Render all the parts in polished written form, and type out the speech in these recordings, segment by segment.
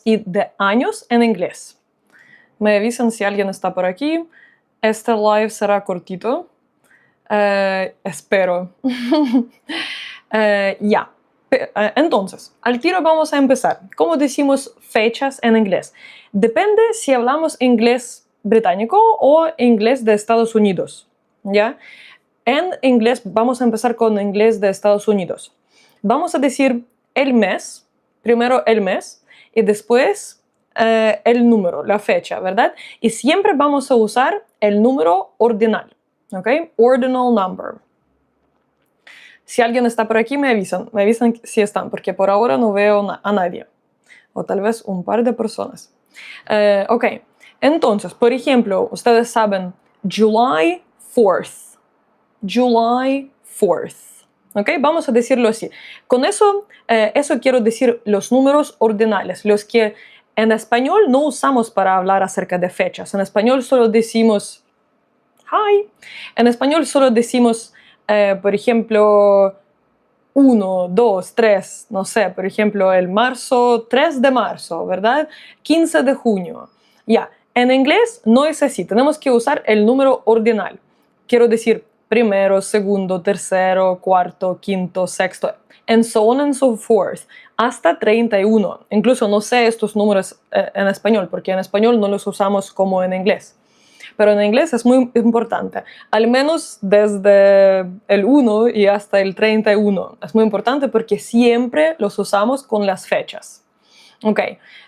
y de años en inglés. Me avisan si alguien está por aquí. Este live será cortito. Espero. Ya. Entonces, al tiro vamos a empezar. ¿Cómo decimos fechas en inglés? Depende si hablamos inglés británico o inglés de Estados Unidos. ¿Ya? En inglés, vamos a empezar con inglés de Estados Unidos. Vamos a decir el mes, primero el mes, y después el número, la fecha, ¿verdad? Y siempre vamos a usar el número ordinal, ¿ok? Ordinal number. Si alguien está por aquí, me avisan si están, porque por ahora no veo a nadie. O tal vez un par de personas. Ok, entonces, por ejemplo, ustedes saben July 4th. July 4th. ¿Ok? Vamos a decirlo así. Con eso, eso quiero decir los números ordinales, los que en español no usamos para hablar acerca de fechas. En español solo decimos hi. En español solo decimos, por ejemplo, 1, 2, 3, no sé, por ejemplo, el marzo, 3 de marzo, ¿verdad? 15 de junio. Ya, en inglés no es así, tenemos que usar el número ordinal. Quiero decir, primero, segundo, tercero, cuarto, quinto, sexto, and so on and so forth, hasta 31. Incluso no sé estos números en español, porque en español no los usamos como en inglés. Pero en inglés es muy importante, al menos desde el 1 y hasta el 31. Es muy importante porque siempre los usamos con las fechas. Ok,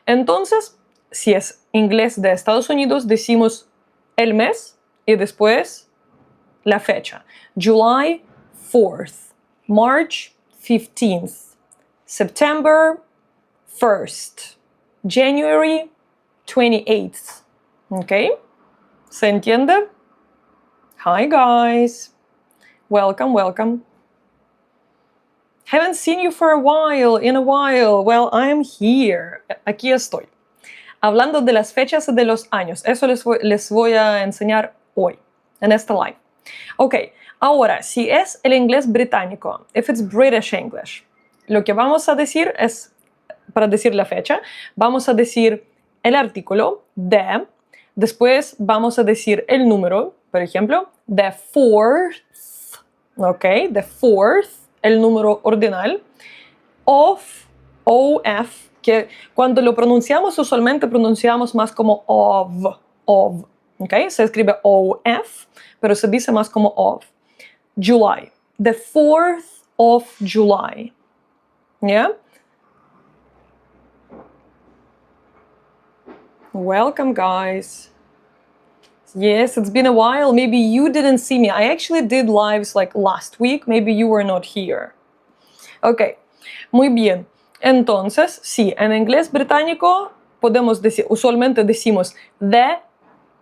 entonces, si es inglés de Estados Unidos, decimos el mes y después la fecha. July 4th, March 15th, September 1st, January 28th. ¿Ok? ¿Se entiende? Hi guys. Welcome, welcome. Haven't seen you for a while. Well, I'm here. Aquí estoy. Hablando de las fechas de los años. Eso les voy a enseñar hoy, en este live. Ok, ahora, si es el inglés británico, if it's British English, lo que vamos a decir es, para decir la fecha, vamos a decir el artículo de, después vamos a decir el número, por ejemplo, the 4th, ok, the 4th, el número ordinal, of, que cuando lo pronunciamos usualmente pronunciamos más como of, ok, se escribe of, pero se dice más como of. July, the 4th of July, yeah? Welcome, guys. Yes, it's been a while. Maybe you didn't see me. I actually did lives like last week. Maybe you were not here. Ok, muy bien. Entonces, sí, en inglés británico podemos decir, usualmente decimos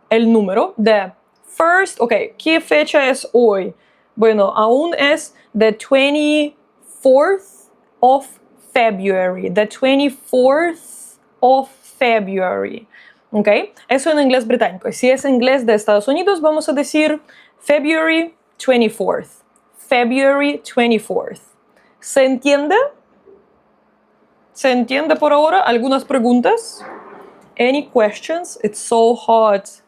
el número, the first, ok, ¿qué fecha es hoy? Bueno, aún es the 24th of February, the 24th of February, ok, eso en inglés británico. Y si es inglés de Estados Unidos, vamos a decir February 24th, February 24th. ¿Se entiende? ¿Se entiende por ahora? ¿Algunas preguntas? Any questions? It's so hot.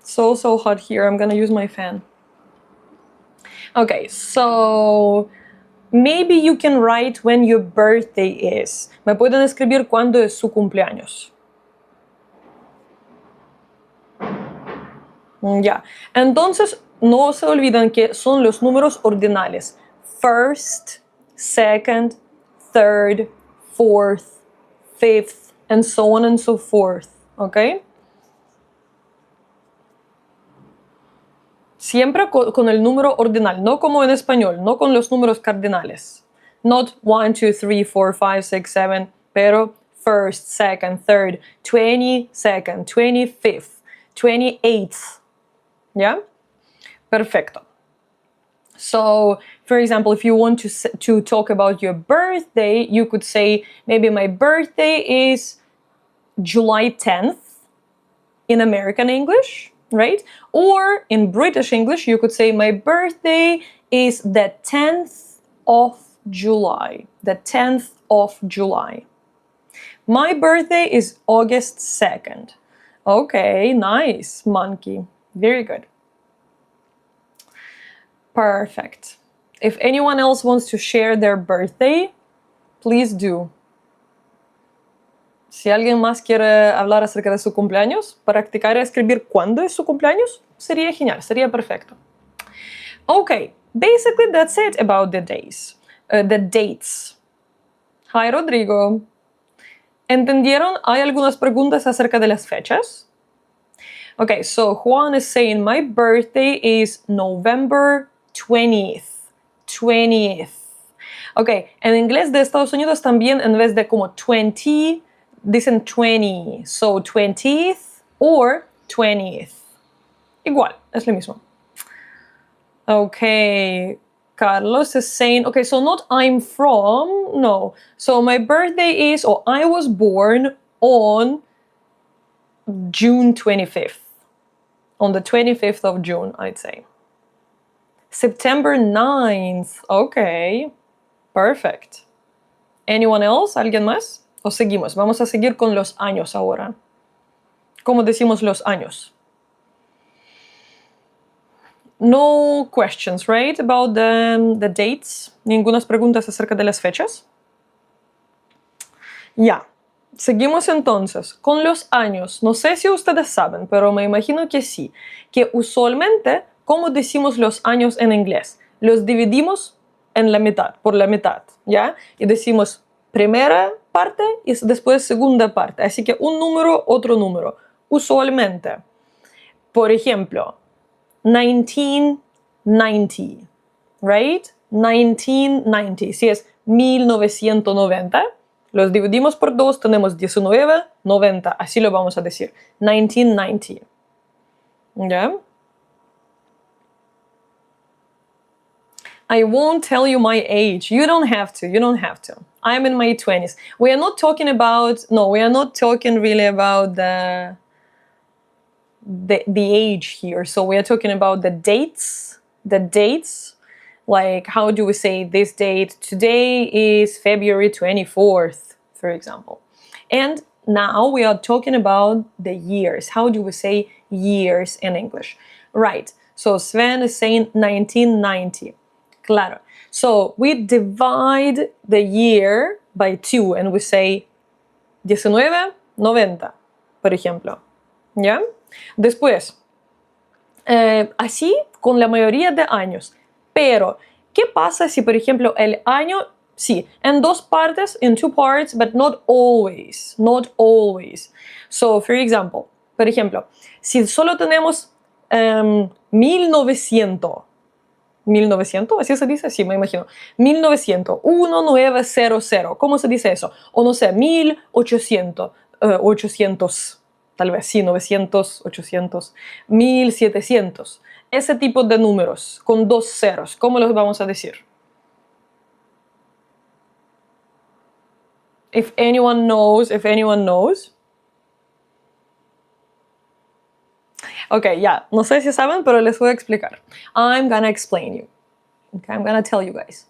So hot here. I'm gonna use my fan. Okay, so maybe you can write when your birthday is. Me pueden escribir cuándo es su cumpleaños. Ya. Entonces, no se olviden que son los números ordinales. First, second, third, fourth, fifth, and so on and so forth. ¿Ok? Siempre con el número ordinal, no como en español, no con los números cardinales. Not 1, 2, 3, 4, 5, 6, 7, pero first, second, third, 22nd, 25th, 28th. ¿Ya? Perfecto. So, for example, if you want to talk about your birthday, you could say, maybe my birthday is July 10th in American English, right? Or in British English, you could say, my birthday is the 10th of July. The 10th of July. My birthday is August 2nd. Okay, nice, monkey. Very good. Perfect. If anyone else wants to share their birthday, please do. Si alguien más quiere hablar acerca de su cumpleaños, practicar y escribir cuándo es su cumpleaños, sería genial, sería perfecto. Okay, basically that's it about the days, the dates. Hi, Rodrigo. ¿Entendieron? ¿Hay algunas preguntas acerca de las fechas? Okay, so Juan is saying my birthday is November 20th. 20th. Okay, en inglés de Estados Unidos también en vez de como 20, dicen 20. So 20th or 20th. Igual, es lo mismo. Okay, Carlos is saying, okay, so not I'm from, no. So my birthday is, or I was born on June 25th. On the 25th of June, I'd say. September 9th. Okay, perfect. Anyone else? ¿Alguien más? ¿O seguimos? Vamos a seguir con los años ahora. ¿Cómo decimos los años? No questions, right? About the dates. Ningunas preguntas acerca de las fechas. Ya. Seguimos entonces con los años. No sé si ustedes saben, pero me imagino que sí. Que usualmente, ¿cómo decimos los años en inglés? Los dividimos en la mitad, por la mitad, ¿ya? Y decimos primera parte y después segunda parte. Así que un número, otro número. Usualmente. Por ejemplo, 1990, right? 1990. Si es 1990, los dividimos por 2, tenemos 1990. Así lo vamos a decir. 1990. ¿Ya? I won't tell you my age. You don't have to. You don't have to. I'm in my 20s. We are not talking about, no, we are not talking really about the age here. So we are talking about the dates. The dates. Like, how do we say this date? Today is February 24th, for example. And now we are talking about the years. How do we say years in English? Right. So Sven is saying 1990. Claro. So we divide the year by 2 and we say 1990, por ejemplo. ¿Ya? Después, así con la mayoría de años. Pero, ¿qué pasa si, por ejemplo, el año, sí, en dos partes, in two parts, but not always, not always. So, for example, por ejemplo, si solo tenemos 1900, ¿así se dice? Sí, me imagino. 1900, 1900, ¿cómo se dice eso? O no sé, 1800, 800, tal vez, sí, 900, 800, 1700. Ese tipo de números con dos ceros, ¿cómo los vamos a decir? If anyone knows. Ok, ya, no sé si saben, pero les voy a explicar. I'm gonna explain you. Okay, I'm gonna tell you guys.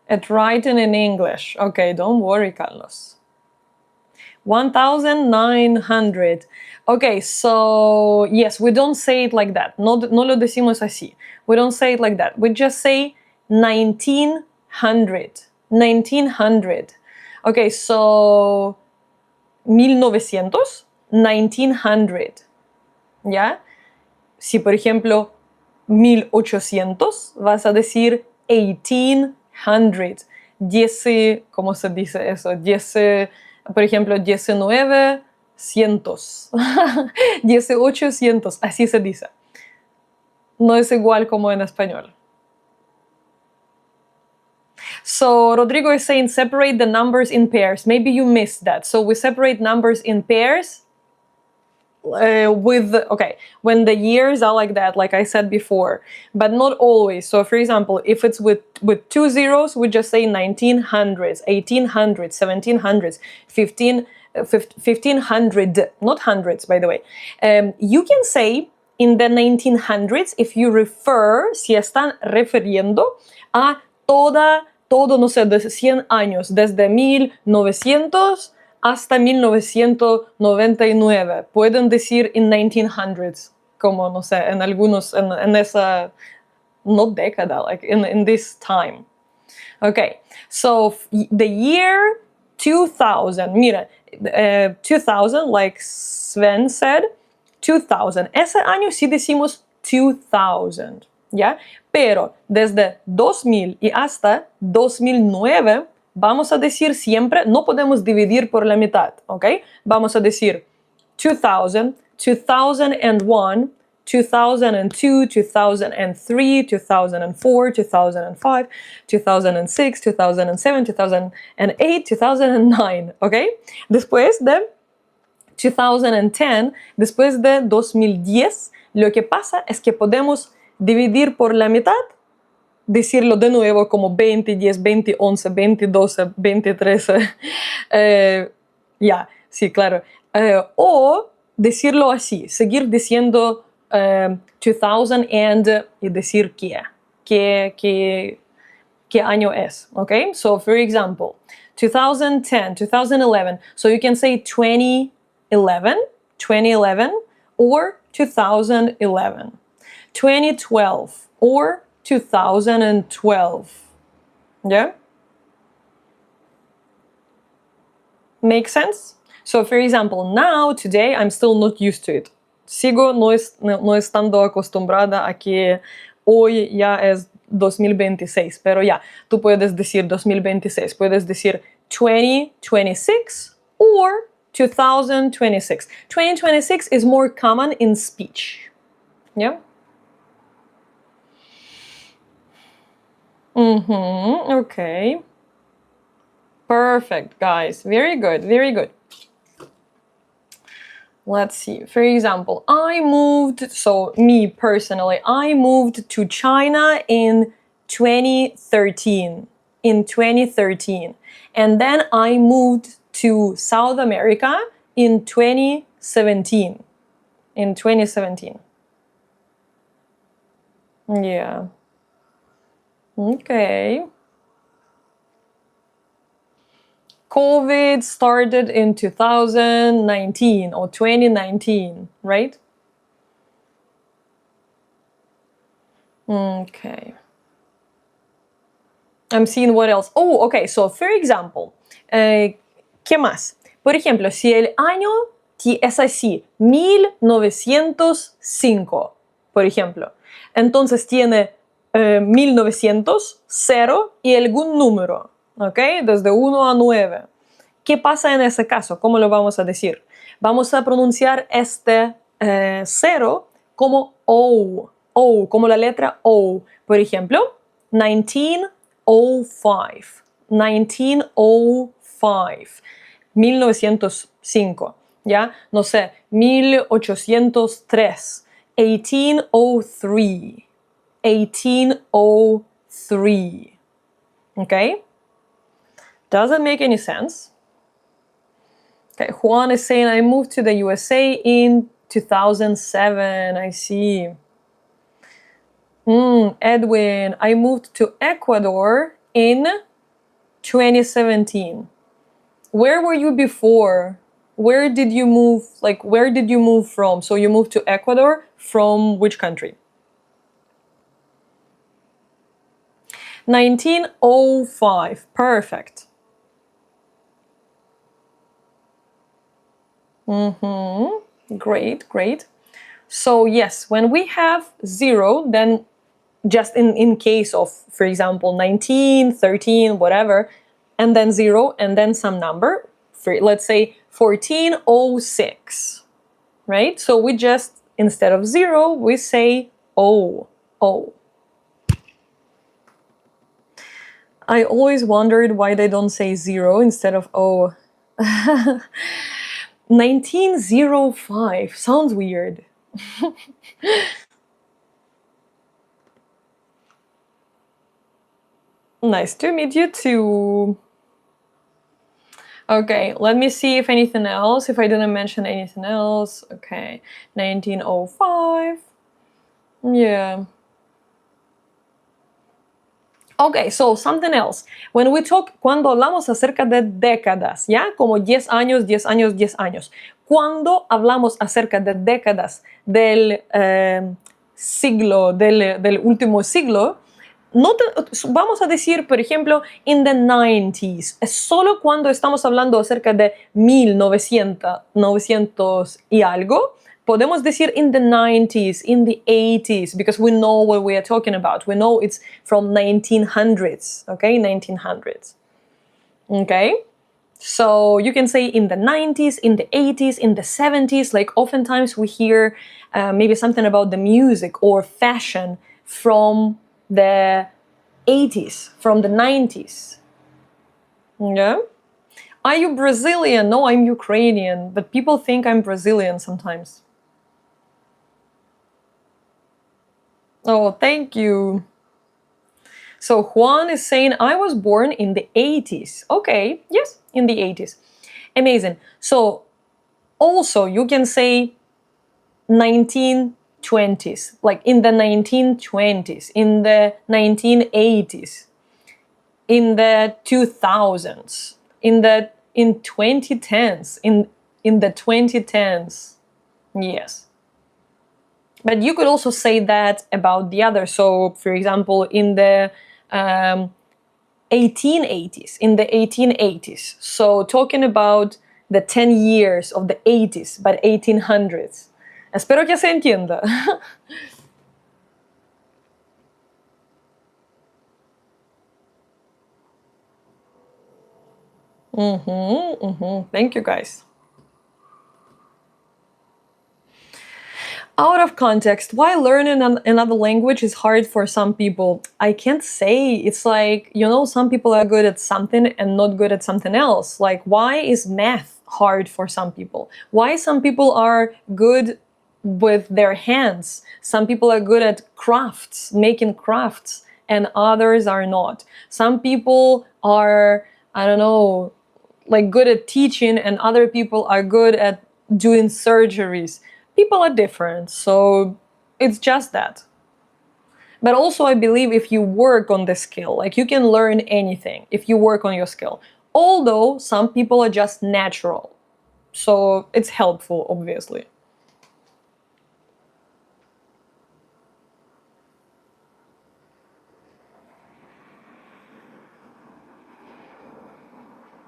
It's written in English. Okay, don't worry, Carlos. 1900. Okay, so yes, we don't say it like that. No lo decimos así. We don't say it like that. We just say 1900. 1900. Okay, so 1900, 1900. ¿Ya? Si por ejemplo 1800, vas a decir 1800. ¿Cómo se dice eso? Por ejemplo, 1900. 1800, así se dice. No es igual como en español. So Rodrigo is saying separate the numbers in pairs. Maybe you missed that. So we separate numbers in pairs when the years are like that, like I said before, but not always. So for example, if it's with 2 zeros, we just say 1900s, 1800s, 1700s, 1500, not hundreds, by the way. You can say in the 1900s if you refer, si están refiriendo a toda todo, no sé, de 100 años, desde 1900 hasta 1999. Pueden decir in 1900, como, no sé, en algunos, en esa, not década, like in this time. Okay, so the year 2000, mira, 2000, like Sven said, 2000. Ese año sí decimos 2000, ¿ya? Pero desde 2000 y hasta 2009 vamos a decir siempre, no podemos dividir por la mitad, ¿ok? Vamos a decir 2000, 2001, 2002, 2003, 2004, 2005, 2006, 2007, 2008, 2009, ¿ok? Después de 2010, después de 2010, lo que pasa es que podemos dividir por la mitad, decirlo de nuevo como 20, 10, 20, 11, 20, 12, 20, 13, ya, sí, claro. O decirlo así, seguir diciendo 2000 and y decir qué año es, ¿ok? So, for example, 2010, 2011, so you can say 2011, 2011, or 2011, 2012, or 2012, yeah? Make sense? So, for example, now, today, I'm still not used to it. Sigo no estando acostumbrada a que hoy ya es 2026, pero ya, tú puedes decir 2026, puedes decir 2026 or 2026. 2026 is more common in speech, yeah? Okay. Perfect, guys. Very good, very good. Let's see. For example, me personally, I moved to China in 2013. In 2013. And then I moved to South America in 2017. In 2017. Yeah. Okay. COVID started in 2019 or 2019, right? Okay. I'm seeing what else. Oh, okay. So, for example, ¿qué más? Por ejemplo, si el año es así, 1905, por ejemplo, entonces tiene 1900, 0 y algún número, ¿ok? Desde 1 a 9. ¿Qué pasa en ese caso? ¿Cómo lo vamos a decir? Vamos a pronunciar este 0 como O, como la letra O. Por ejemplo, 1905, 1905, 1905, ¿ya? No sé, 1803, 1803, 1803, okay? Does it make any sense? Okay, Juan is saying, I moved to the USA in 2007, I see. Edwin, I moved to Ecuador in 2017. Where were you before? Where did you move? Like, where did you move from? So you moved to Ecuador from which country? 1905. Perfect. Great, great. So yes, when we have 0, then just in case of, for example, 19, 13, whatever, and then 0, and then some number, let's say 1406, right? So we just, instead of 0, we say O, O. I always wondered why they don't say 0 instead of O. 1905 sounds weird. Nice to meet you too. Okay, let me see if anything else, if I didn't mention anything else. Okay, 1905. Yeah. Okay, so something else. When we talk, cuando hablamos acerca de décadas, ¿ya? Como 10 años, 10 años, 10 años. Cuando hablamos acerca de décadas del siglo, del último siglo, vamos a decir, por ejemplo, in the 90s. Es solo cuando estamos hablando acerca de 1900 y algo. Podemos decir in the 90s, in the 80s, because we know what we are talking about. We know it's from 1900s, okay? 1900s, okay? So you can say in the 90s, in the 80s, in the 70s. Like oftentimes we hear maybe something about the music or fashion from the 80s, from the 90s. Yeah? Are you Brazilian? No, I'm Ukrainian, but people think I'm Brazilian sometimes. Oh, thank you. So Juan is saying, I was born in the 80s. Okay, yes, in the 80s. Amazing. So also you can say 1920s, like in the 1920s, in the 1980s, in the 2000s, in 2010s, in the 2010s. Yes. But you could also say that about the other. So, for example, in the 1880s, in the 1880s. So, talking about the 10 years of the 80s, but 1800s. Espero que se entienda. Thank you, guys. Out of context, why learning another language is hard for some people? I can't say. It's like, some people are good at something and not good at something else. Like, why is math hard for some people? Why some people are good with their hands? Some people are good at crafts, making crafts, and others are not. Some people are, I don't know, like good at teaching, and other people are good at doing surgeries. People are different, so it's just that. But also I believe if you work on the skill, like you can learn anything if you work on your skill. Although some people are just natural, so it's helpful, obviously.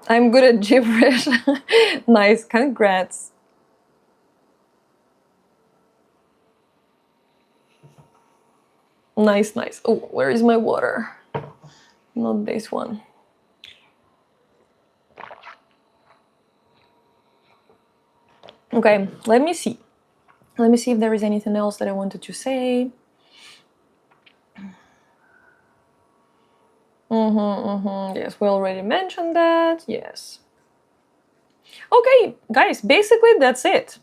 I'm good at gibberish. Nice, congrats. Nice, nice. Oh, where is my water? Not this one. Okay, let me see. Let me see if there is anything else that I wanted to say. Yes, we already mentioned that. Yes. Okay, guys, basically that's it.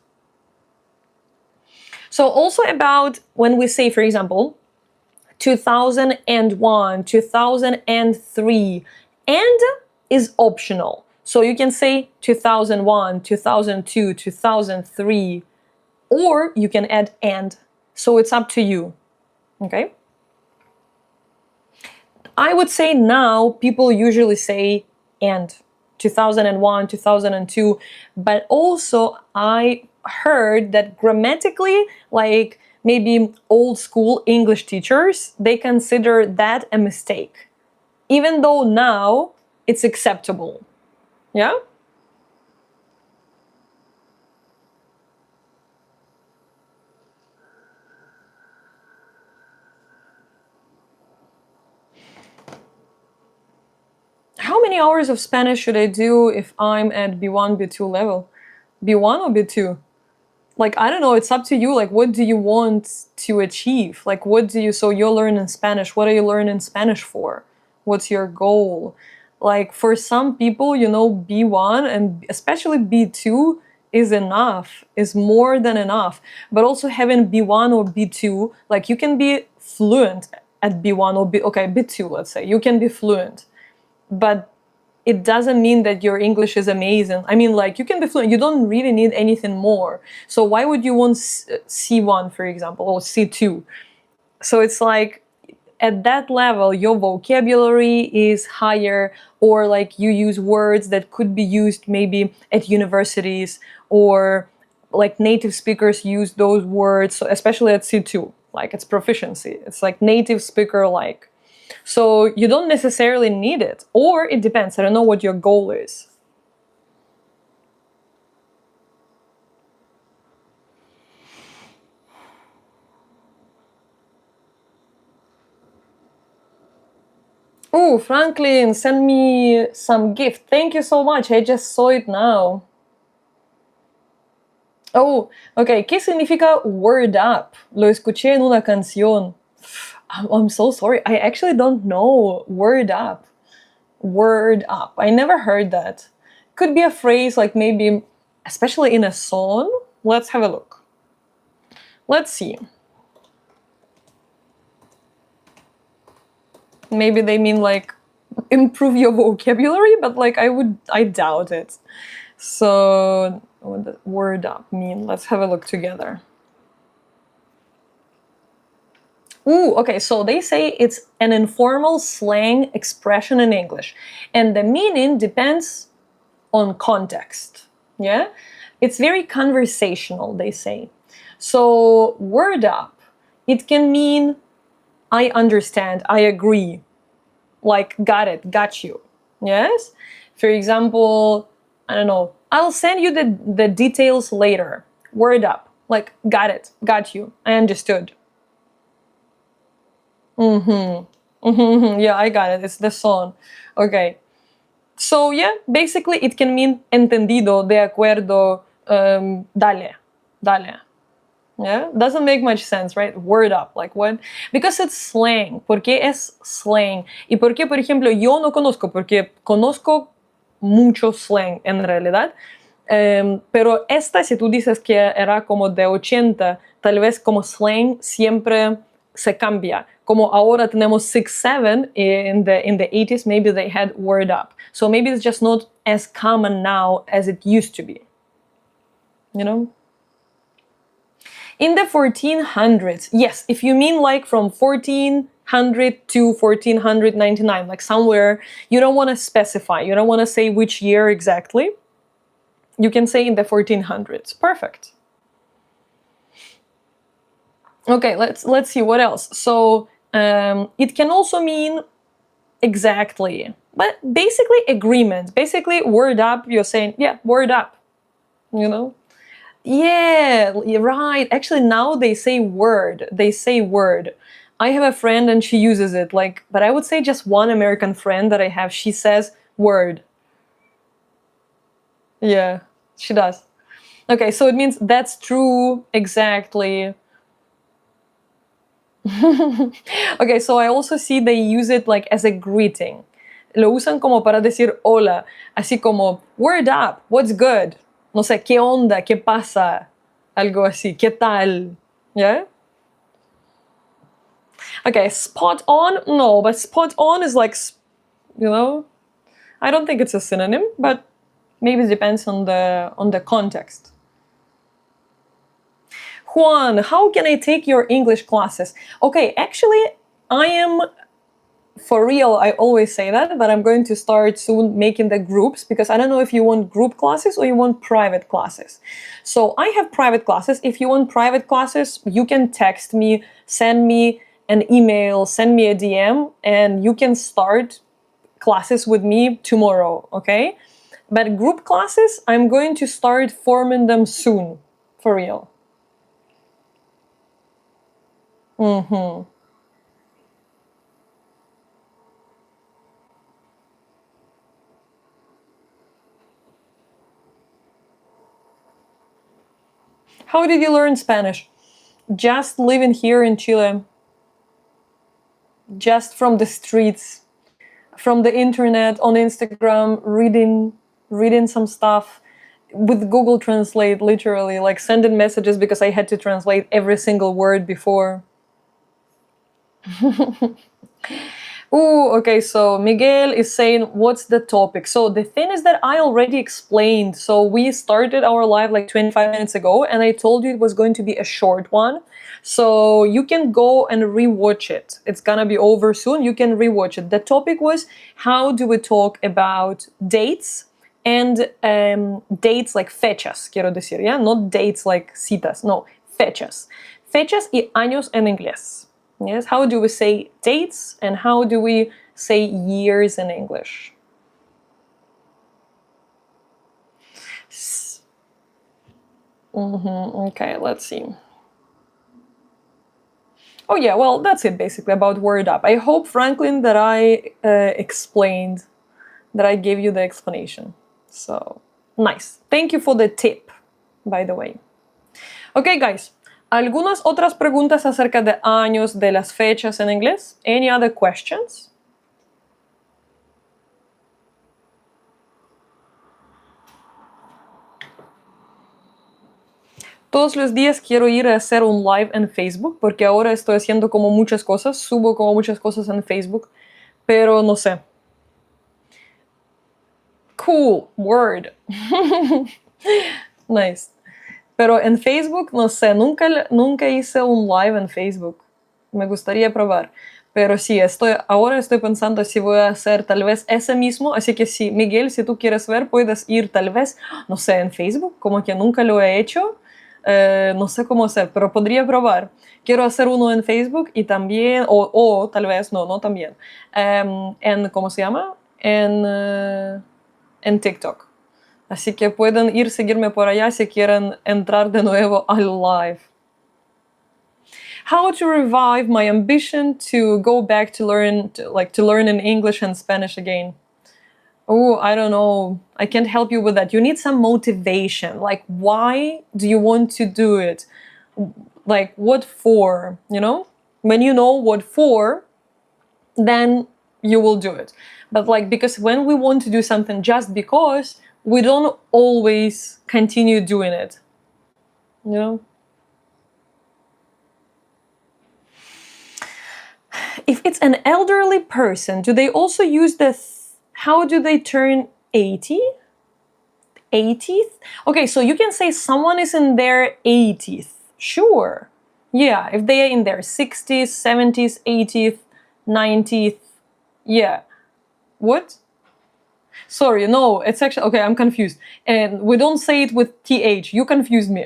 So also about when we say, for example, 2001, 2003, and is optional. So you can say 2001, 2002, 2003, or you can add and. So it's up to you, okay? I would say now people usually say and, 2001, 2002, but also I heard that grammatically, like maybe old school English teachers, they consider that a mistake, even though now it's acceptable. Yeah? How many hours of Spanish should I do if I'm at B1, B2 level? B1 or B2? Like, I don't know, it's up to you. Like, what do you want to achieve? Like, so you're learning Spanish. What are you learning Spanish for? What's your goal? Like, for some people, B1 and especially B2 is enough, is more than enough. But also having B1 or B2, like you can be fluent at B1 or B2, let's say. You can be fluent. But it doesn't mean that your English is amazing. I mean, like, you can be fluent. You don't really need anything more. So why would you want C1, for example, or C2? So it's like, at that level, your vocabulary is higher, or like you use words that could be used maybe at universities, or like native speakers use those words, so especially at C2, like it's proficiency. It's like native speaker like. So you don't necessarily need it, or it depends. I don't know what your goal is. Oh, Franklin, send me some gift. Thank you so much. I just saw it now. Oh, ok. ¿Qué significa word up? Lo escuché en una canción. I'm so sorry. I actually don't know word up. Word up. I never heard that. Could be a phrase like maybe, especially in a song. Let's have a look. Let's see. Maybe they mean like improve your vocabulary, but like I doubt it. So what does word up mean? Let's have a look together. Ooh, okay, so they say it's an informal slang expression in English, and the meaning depends on context. Yeah, it's very conversational, they say. So word up, it can mean I understand, I agree, like got it, got you. Yes? For example, I don't know, I'll send you the details later. Word up, like got it, got you, I understood. Yeah, I got it, it's the song. Okay. So yeah, basically it can mean entendido, de acuerdo, dale, dale. Yeah, doesn't make much sense, right? Word up, like what? Because it's slang. ¿Por qué es slang? ¿Y por qué, por ejemplo, yo no conozco? Porque conozco mucho slang en realidad. Pero esta, si tú dices que era como de 80, tal vez como slang siempre se cambia. Como ahora tenemos 6-7 in the 80s, maybe they had word up. So maybe it's just not as common now as it used to be. You know? In the 1400s, yes, if you mean like from 1400 to 1499, like somewhere, you don't want to specify, you don't want to say which year exactly. You can say in the 1400s. Perfect. Okay, let's see what else. So it can also mean exactly, but basically agreement. Basically, word up. You're saying, yeah, word up. You know. Yeah, you're right. Actually, now they say word. They say word. I have a friend and she uses it. Like, but I would say just one American friend that I have. She says word. Yeah, she does. Okay, so it means that's true. Exactly. Okay, so I also see they use it like as a greeting. Lo usan como para decir hola, así como word up, what's good. No sé, ¿qué onda? ¿Qué pasa? Algo así, ¿qué tal? Yeah? Okay, spot on? No, but spot on is like, you know, I don't think it's a synonym, but maybe it depends on the context. Juan, how can I take your English classes? Okay, actually, I am, for real, I always say that, but I'm going to start soon making the groups, because I don't know if you want group classes or you want private classes. So I have private classes. If you want private classes, you can text me, send me an email, send me a DM, and you can start classes with me tomorrow, okay? But group classes, I'm going to start forming them soon, for real. How did you learn Spanish? Just living here in Chile. Just from the streets, from the internet, on Instagram, reading some stuff with Google Translate, literally, like sending messages because I had to translate every single word before. Ooh, okay, so Miguel is saying, what's the topic? So the thing is that I already explained. So we started our live like 25 minutes ago, and I told you it was going to be a short one. So you can go and rewatch it. It's gonna be over soon. You can rewatch it. The topic was, how do we talk about dates and dates like fechas, quiero decir, yeah? Not dates like citas, no, fechas. Fechas y años en inglés. Yes, how do we say dates and how do we say years in English? Okay, let's see. Oh yeah, well, that's it basically about word up. I hope, Franklin, that I explained, that I gave you the explanation. So, nice. Thank you for the tip, by the way. Okay, guys. ¿Algunas otras preguntas acerca de años, de las fechas en inglés? Any other questions? Todos los días quiero ir a hacer un live en Facebook, porque ahora estoy haciendo como muchas cosas, subo como muchas cosas en Facebook, pero no sé. Cool, word. Nice. Pero en Facebook, no sé, nunca hice un live en Facebook. Me gustaría probar. Pero sí, ahora estoy pensando si voy a hacer tal vez ese mismo. Así que sí, Miguel, si tú quieres ver, puedes ir tal vez, no sé, en Facebook, como que nunca lo he hecho. No sé cómo hacer, pero podría probar. Quiero hacer uno en Facebook y también, o tal vez, no también, ¿cómo se llama? En TikTok. Así que pueden ir seguirme por allá si quieren entrar de nuevo al live. How to revive my ambition to go back to learn in English and Spanish again. Oh, I don't know. I can't help you with that. You need some motivation. Like, why do you want to do it? Like, what for? You know? When you know what for, then you will do it. But like, because when we want to do something just because, we don't always continue doing it. You know? If it's an elderly person, do they also use how do they turn 80? 80th? Okay, so you can say someone is in their 80th. Sure. Yeah, if they are in their 60s, 70s, 80th, 90th. Yeah. What? Sorry, no, it's actually, okay, I'm confused. And we don't say it with TH. You confused me.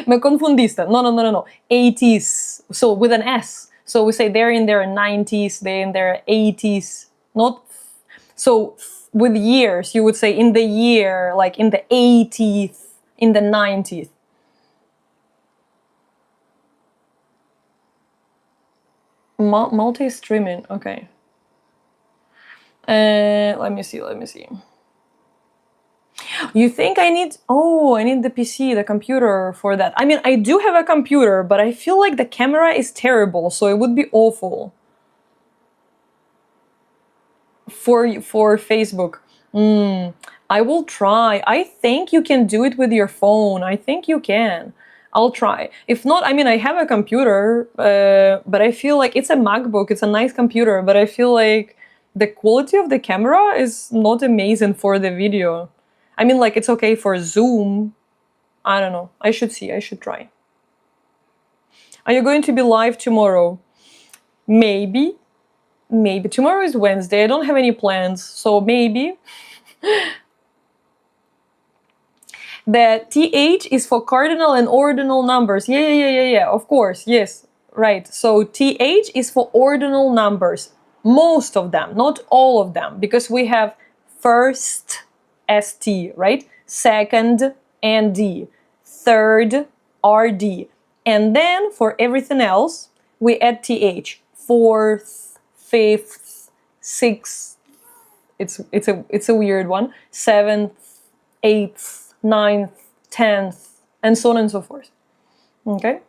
Me confundiste. No. 80s. So with an S. So we say they're in their 90s, they're in their 80s. Not. So with years, you would say in the year, like in the 80th, in the 90th. Multi-streaming, okay. Let me see. You think I need the PC, the computer for that. I mean, I do have a computer, but I feel like the camera is terrible, so it would be awful. For Facebook. I will try. I think you can do it with your phone. I think you can. I'll try. If not, I mean, I have a computer, but I feel like it's a MacBook. It's a nice computer, but I feel like the quality of the camera is not amazing for the video. I mean, like, it's okay for Zoom. I don't know. I should see. I should try. Are you going to be live tomorrow? Maybe. Maybe. Tomorrow is Wednesday. I don't have any plans, so maybe. The TH is for cardinal and ordinal numbers. Yeah. Of course. Yes. Right. So TH is for ordinal numbers. Most of them, not all of them, because we have first ST, right? Second ND, third RD. And then for everything else, we add TH. Fourth, fifth, sixth. It's a weird one. Seventh, eighth, ninth, 10th, and so on and so forth. Okay?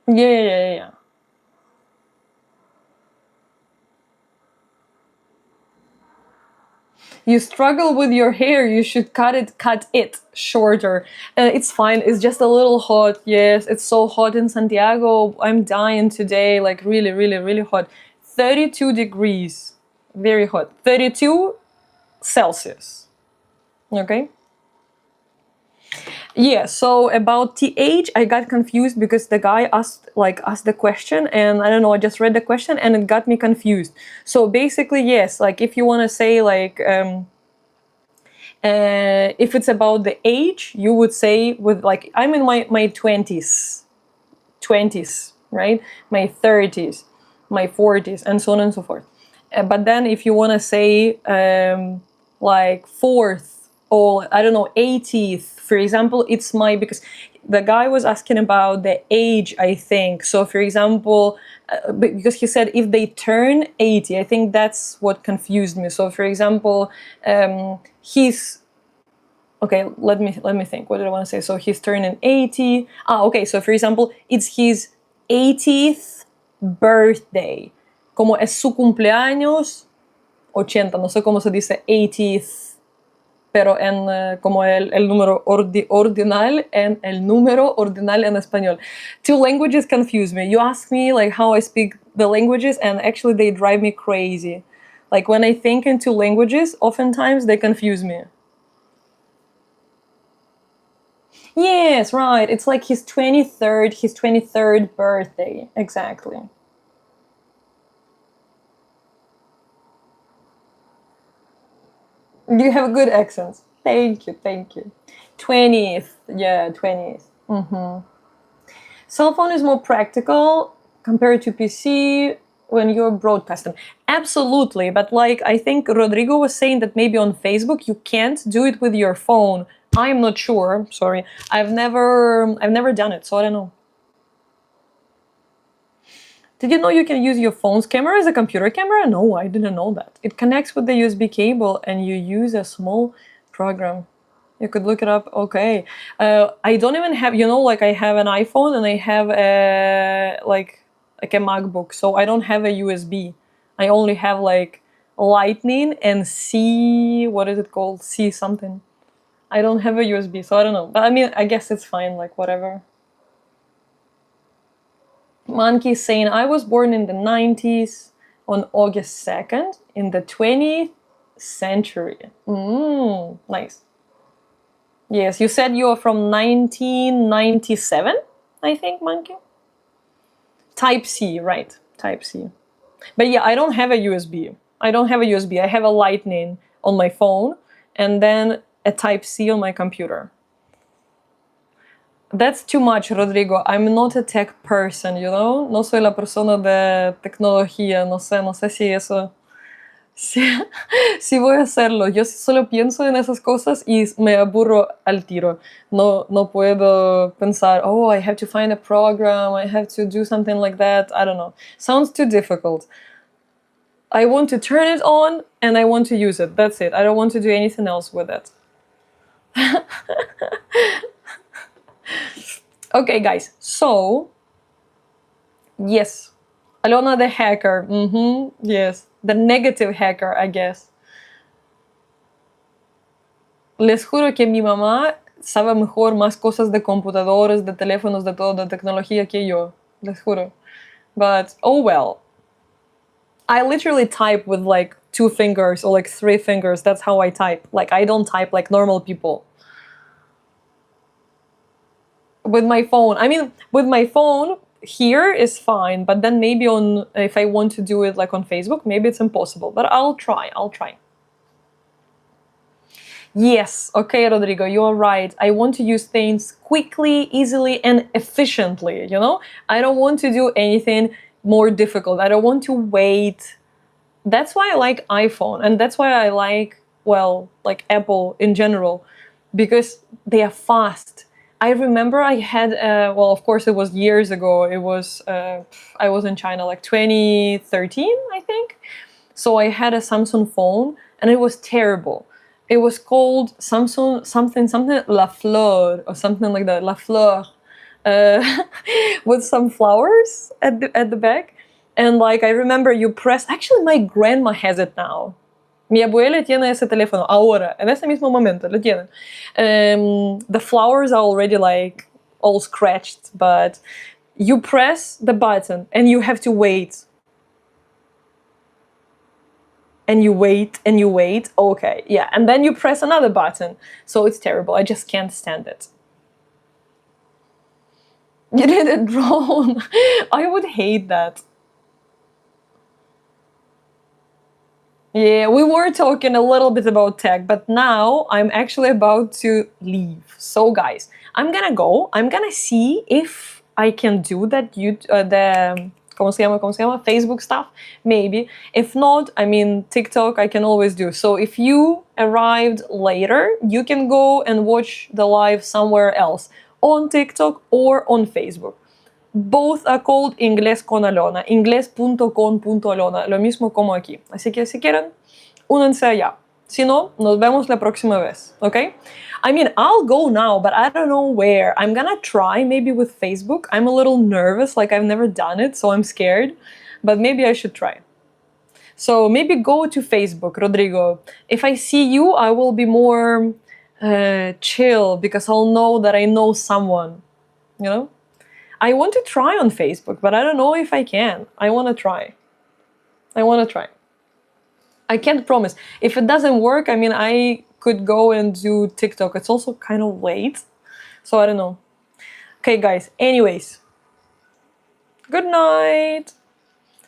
Yeah. You struggle with your hair, you should cut it shorter. It's fine, it's just a little hot. Yes, it's so hot in Santiago. I'm dying today, like really, really, really hot. 32 degrees, very hot. 32 Celsius, okay? Yeah, so about TH, I got confused because the guy asked the question, and I don't know, I just read the question and it got me confused. So basically, yes, like if you want to say like, if it's about the age, you would say with like, I'm in my 20s, right? My 30s, my 40s, and so on and so forth. But then if you want to say like fourth or I don't know, 80th, for example, it's my, because the guy was asking about the age, I think. So for example, because he said if they turn 80, I think that's what confused me. So for example, he's, okay, let me think. What did I want to say? So he's turning 80. Okay, so for example, it's his 80th birthday. Como es su cumpleaños, 80, no sé cómo se dice 80th, pero en como el número ordinal en el número ordinal en español. Two languages confuse me. You ask me like how I speak the languages, and actually they drive me crazy. Like when I think in two languages, oftentimes they confuse me. Yes, right. It's like his 23rd birthday. Exactly. You have good accents. Thank you, thank you. 20th, yeah, 20th. Cell phone is more practical compared to PC when you're broadcasting. Absolutely, but like I think Rodrigo was saying that maybe on Facebook you can't do it with your phone. I'm not sure. Sorry, I've never done it, so I don't know. Did you know you can use your phone's camera as a computer camera? No, I didn't know that. It connects with the USB cable and you use a small program. You could look it up. Okay. I don't even have, you know, like I have an iPhone and I have like a MacBook, so I don't have a USB. I only have like Lightning and C, what is it called? C something. I don't have a USB, so I don't know. But I mean, I guess it's fine, like whatever. Monkey saying, I was born in the 90s on August 2nd in the 20th century. Nice. Yes, you said you're from 1997, I think, Monkey? Type C, right. Type C. But yeah, I don't have a USB. I have a Lightning on my phone and then a Type C on my computer. That's too much, Rodrigo. I'm not a tech person, you know? No soy la persona de tecnología. No sé si eso... Si voy a hacerlo. Yo solo pienso en esas cosas y me aburro al tiro. No puedo pensar, oh, I have to find a program, I have to do something like that. I don't know. Sounds too difficult. I want to turn it on and I want to use it. That's it. I don't want to do anything else with it. Okay, guys. So, yes. Alona the hacker. Yes. The negative hacker, I guess. Les juro que mi mamá sabe mejor más cosas de computadores, de teléfonos, de todo, de tecnología que yo. Les juro. But, oh well. I literally type with like 2 fingers or like 3 fingers. That's how I type. Like, I don't type like normal people. With my phone. I mean, with my phone, here is fine, but then maybe if I want to do it like on Facebook, maybe it's impossible, but I'll try. Yes, okay, Rodrigo, you're right. I want to use things quickly, easily, and efficiently, you know? I don't want to do anything more difficult. I don't want to wait. That's why I like iPhone, and that's why I like, well, like Apple in general, because they are fast. I remember I had, well, of course, it was years ago. It was, I was in China, like 2013, I think. So I had a Samsung phone, and it was terrible. It was called Samsung something La Fleur, or something like that, La Fleur, with some flowers at the back. And like, I remember you press, actually my grandma has it now. Mi abuela tiene ese teléfono ahora, en ese mismo momento, lo tiene. The flowers are already like all scratched, but you press the button and you have to wait. And you wait and you wait. Okay, yeah. And then you press another button. So it's terrible. I just can't stand it. You did it wrong. I would hate that. Yeah, we were talking a little bit about tech, but now I'm actually about to leave. So, guys, I'm gonna go. I'm gonna see if I can do that. ¿Cómo se llama? Facebook stuff, maybe. If not, I mean, TikTok I can always do. So if you arrived later, you can go and watch the live somewhere else, on TikTok or on Facebook. Both are called Inglés con Alona, inglés.con.alona, lo mismo como aquí. Así que si quieren, únanse allá. Si no, nos vemos la próxima vez, ¿ok? I mean, I'll go now, but I don't know where. I'm gonna try maybe with Facebook. I'm a little nervous, like I've never done it, so I'm scared. But maybe I should try. So maybe go to Facebook, Rodrigo. If I see you, I will be more chill because I'll know that I know someone, you know? I want to try on Facebook, but I don't know if I can. I want to try. I can't promise. If it doesn't work, I mean, I could go and do TikTok. It's also kind of late, so I don't know. Okay, guys, anyways. Good night.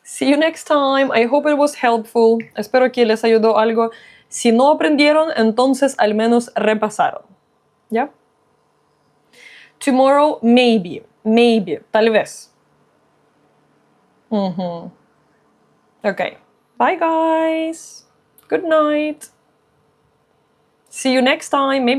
See you next time. I hope it was helpful. Espero que les ayudó algo. Si no aprendieron, entonces al menos repasaron. ¿Ya? Tomorrow, maybe, tal vez. Okay. Bye, guys. Good night. See you next time. Maybe